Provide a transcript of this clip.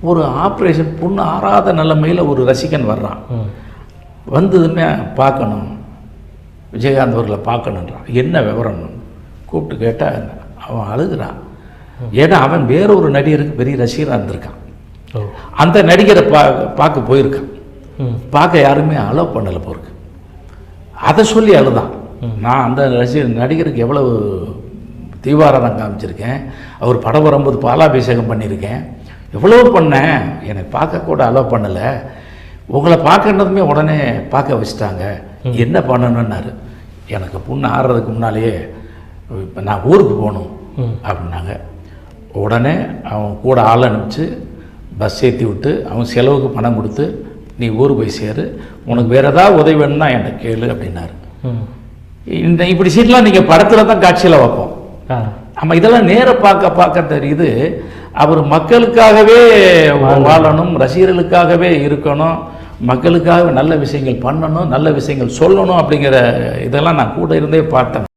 ஒரு ஆப்ரேஷன் புண்ணு ஆறாத நிலைமையில் ஒரு ரசிகன் வர்றான். வந்ததுமே பார்க்கணும், விஜயகாந்த் அவர்களை பார்க்கணுன்றான். என்ன விவரம் கூப்பிட்டு கேட்டால் அவன் அழுகிறான். ஏன்னா அவன் வேற ஒரு நடிகருக்கு பெரிய ரசிகராக இருந்திருக்கான். அந்த நடிகரை பார்க்க போயிருக்கான். பார்க்க யாருமே அலோவ் பண்ணலை போருக்கு. அதை சொல்லி அழுதான். நான் அந்த நடிகருக்கு எவ்வளவு தீவிரம் காமிச்சிருக்கேன், அவர் படம் வரும்போது பாலாபிஷேகம் பண்ணியிருக்கேன், எவ்வளோ பண்ணேன், என்னை பார்க்க கூட அலோவ் பண்ணலை, உங்களை பார்க்கறதுமே உடனே பார்க்க வச்சுட்டாங்க, என்ன பண்ணணுன்னாரு. எனக்கு புண்ணு ஆறுறதுக்கு முன்னாலேயே இப்போ நான் ஊருக்கு போகணும் அப்படின்னாங்க. உடனே அவன் கூட ஆள் அனுப்பிச்சு பஸ் ஏற்றி விட்டு அவன் செலவுக்கு பணம் கொடுத்து நீ ஊருக்கு போய் சேரு, உனக்கு வேறு ஏதாவது உதவி வேணும்னா என்கிட்ட கேளு அப்படின்னாரு. இந்த இப்படி சீட்லாம் நீங்கள் படத்தில் தான் காட்சியில் வைப்போம். நம்ம இதெல்லாம் நேர பார்க்க தெரியுது. அவர் மக்களுக்காகவே வாழணும், ரசிகர்களுக்காகவே இருக்கணும், மக்களுக்காக நல்ல விஷயங்கள் பண்ணணும், நல்ல விஷயங்கள் சொல்லணும் அப்படிங்கிற இதெல்லாம் நான் கூட இருந்தே பார்த்தேன்.